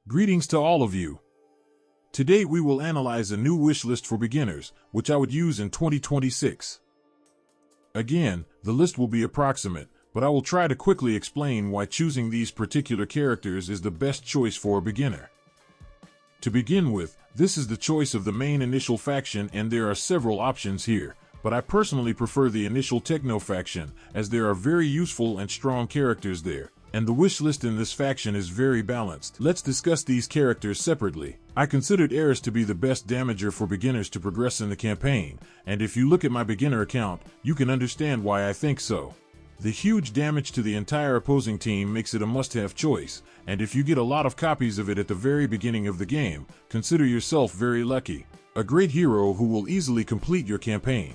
Greetings to all of you. Today we will analyze a new wish list for beginners, which I would use in 2026. Again, the list will be approximate, but I will try to quickly explain why choosing these particular characters is the best choice for a beginner. To begin with, this is the choice of the main initial faction, and there are several options here, but I personally prefer the initial techno faction, as there are very useful and strong characters there, and the wish list in this faction is very balanced. Let's discuss these characters separately. I considered Eris to be the best damager for beginners to progress in the campaign, and if you look at my beginner account, you can understand why I think so. The huge damage to the entire opposing team makes it a must-have choice, and if you get a lot of copies of it at the very beginning of the game, consider yourself very lucky. A great hero who will easily complete your campaign.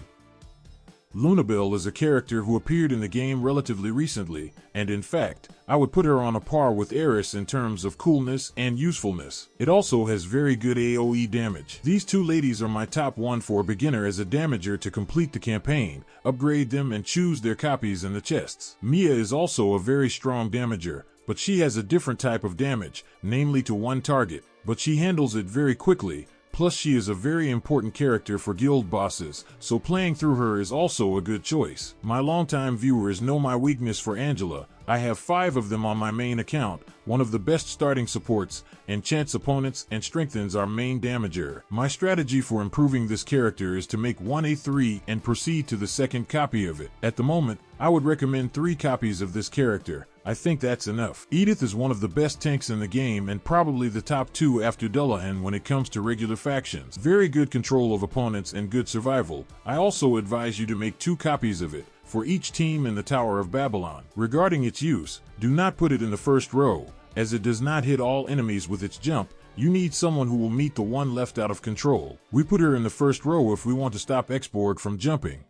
Lunabelle is a character who appeared in the game relatively recently, and in fact, I would put her on a par with Eris in terms of coolness and usefulness. It also has very good AoE damage. These two ladies are my top one for a beginner as a damager to complete the campaign, upgrade them and choose their copies in the chests. Mia is also a very strong damager, but she has a different type of damage, namely to one target, but she handles it very quickly. Plus she is a very important character for guild bosses, so playing through her is also a good choice. My longtime viewers know my weakness for Angela. I have 5 of them on my main account, one of the best starting supports, enchants opponents and strengthens our main damager. My strategy for improving this character is to make 1A3 and proceed to the second copy of it. At the moment, I would recommend 3 copies of this character. I think that's enough. Edith is one of the best tanks in the game and probably the top 2 after Dullahan when it comes to regular factions. Very good control of opponents and good survival. I also advise you to make 2 copies of it, for each team in the Tower of Babylon. Regarding its use, do not put it in the first row, as it does not hit all enemies with its jump. You need someone who will meet the one left out of control. We put her in the first row if we want to stop Xborg from jumping.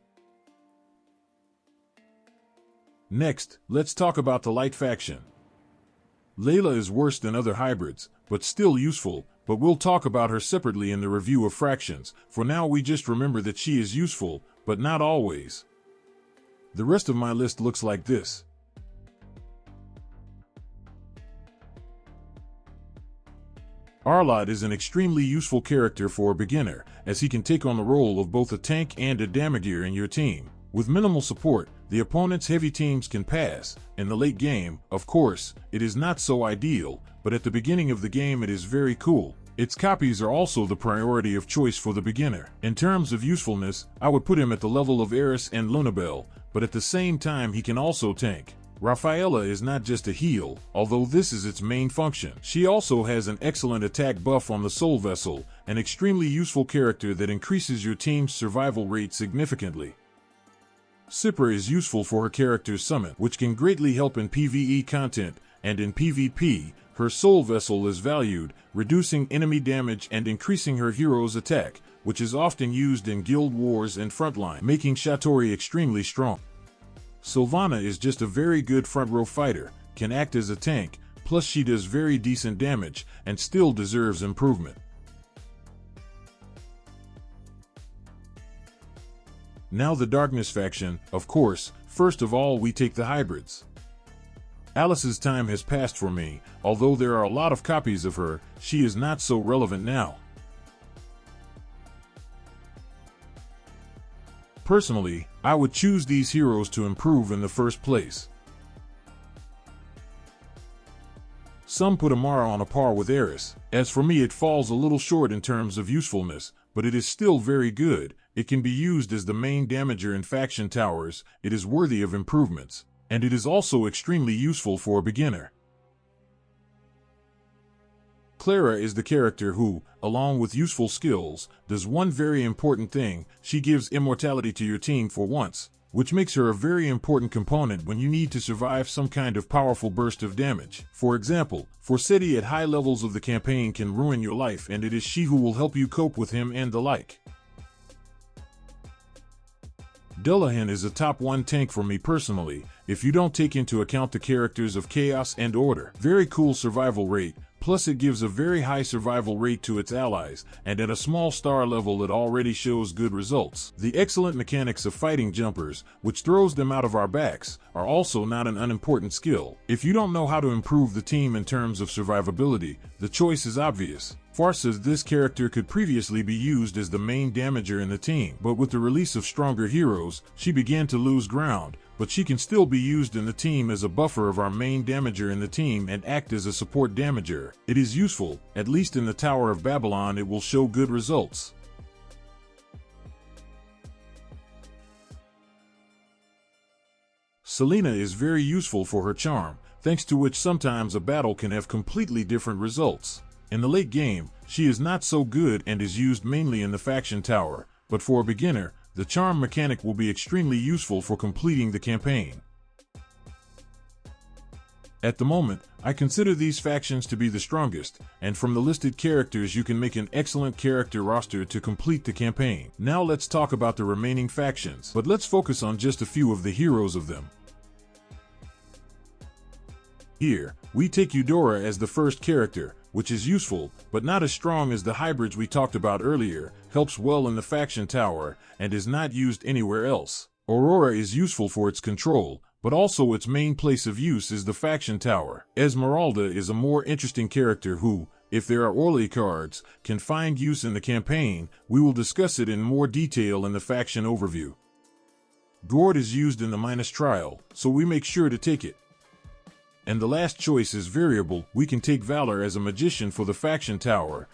Next, let's talk about the light faction. Layla is worse than other hybrids, but still useful, but we'll talk about her separately in the review of fractions. For now we just remember that she is useful, but not always. The rest of my list looks like this. Arlott is an extremely useful character for a beginner, as he can take on the role of both a tank and a damager in your team. With minimal support, the opponent's heavy teams can pass. In the late game, of course, it is not so ideal, but at the beginning of the game it is very cool. Its copies are also the priority of choice for the beginner. In terms of usefulness, I would put him at the level of Eris and Lunabelle, but at the same time he can also tank. Rafaela is not just a heal, although this is its main function. She also has an excellent attack buff on the Soul Vessel, an extremely useful character that increases your team's survival rate significantly. Sipra is useful for her character's summon, which can greatly help in PvE content, and in PvP, her Soul Vessel is valued, reducing enemy damage and increasing her hero's attack, which is often used in guild wars and frontline, making Shatori extremely strong. Sylvana is just a very good front row fighter, can act as a tank, plus she does very decent damage, and still deserves improvement. Now the Darkness faction, of course. First of all we take the hybrids. Alice's time has passed for me, although there are a lot of copies of her, she is not so relevant now. Personally, I would choose these heroes to improve in the first place. Some put Amara on a par with Eris. As for me it falls a little short in terms of usefulness, but it is still very good. It can be used as the main damager in faction towers, it is worthy of improvements, and it is also extremely useful for a beginner. Clara is the character who, along with useful skills, does one very important thing: she gives immortality to your team for once, which makes her a very important component when you need to survive some kind of powerful burst of damage. For example, Forseti at high levels of the campaign can ruin your life, and it is she who will help you cope with him and the like. Dullahan is a top 1 tank for me personally, if you don't take into account the characters of Chaos and Order. Very cool survival rate, Plus it gives a very high survival rate to its allies, and at a small star level it already shows good results. The excellent mechanics of fighting jumpers, which throws them out of our backs, are also not an unimportant skill. If you don't know how to improve the team in terms of survivability, the choice is obvious. Far says this character could previously be used as the main damager in the team, but with the release of stronger heroes, she began to lose ground, but she can still be used in the team as a buffer of our main damager in the team and act as a support damager. It is useful, at least in the Tower of Babylon it will show good results. Selena is very useful for her charm, thanks to which sometimes a battle can have completely different results. In the late game, she is not so good and is used mainly in the faction tower, but for a beginner, the charm mechanic will be extremely useful for completing the campaign. At the moment, I consider these factions to be the strongest, and from the listed characters you can make an excellent character roster to complete the campaign. Now let's talk about the remaining factions, but let's focus on just a few of the heroes of them. Here, we take Eudora as the first character, which is useful, but not as strong as the hybrids we talked about earlier, helps well in the faction tower, and is not used anywhere else. Aurora is useful for its control, but also its main place of use is the faction tower. Esmeralda is a more interesting character who, if there are Orly cards, can find use in the campaign. We will discuss it in more detail in the faction overview. Gord is used in the Minas trial, so we make sure to take it. And the last choice is variable. We can take Valor as a magician for the faction tower.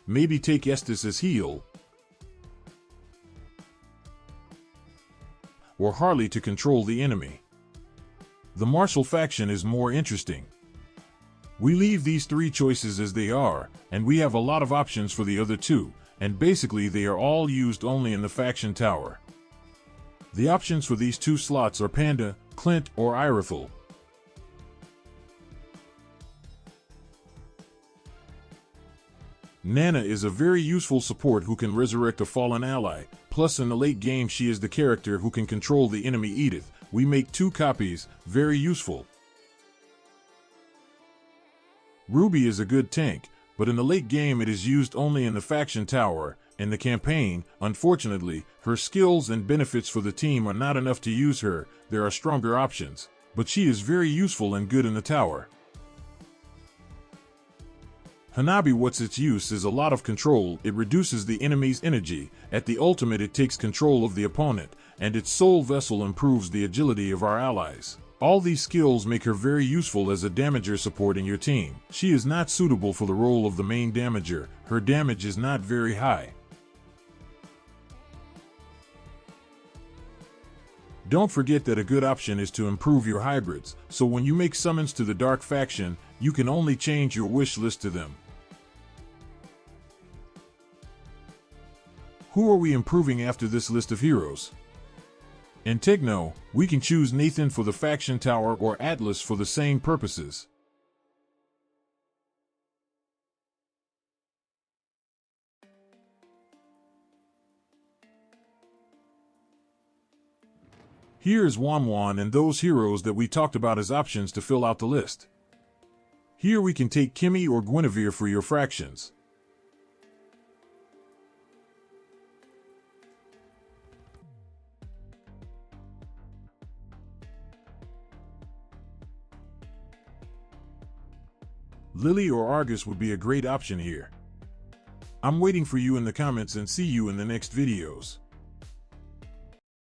Maybe take Estes as heal. Or Harley to control the enemy. The martial faction is more interesting. We leave these three choices as they are, and we have a lot of options for the other two, and basically they are all used only in the faction tower. The options for these two slots are Panda, Clint, or Irothel. Nana is a very useful support who can resurrect a fallen ally, plus in the late game she is the character who can control the enemy Edith. We make 2 copies, very useful. Ruby is a good tank, but in the late game it is used only in the faction tower. In the campaign, unfortunately, her skills and benefits for the team are not enough to use her. There are stronger options, but she is very useful and good in the tower. Hanabi, what's its use is a lot of control. It reduces the enemy's energy. At the ultimate it takes control of the opponent, and its soul vessel improves the agility of our allies. All these skills make her very useful as a damager supporting your team. She is not suitable for the role of the main damager. Her damage is not very high. Don't forget that a good option is to improve your hybrids, so when you make summons to the Dark faction, you can only change your wish list to them. Who are we improving after this list of heroes? In Techno, we can choose Nathan for the faction tower or Atlas for the same purposes. Here is Wanwan and those heroes that we talked about as options to fill out the list. Here we can take Kimmy or Guinevere for your fractions. Lily or Argus would be a great option here. I'm waiting for you in the comments and see you in the next videos.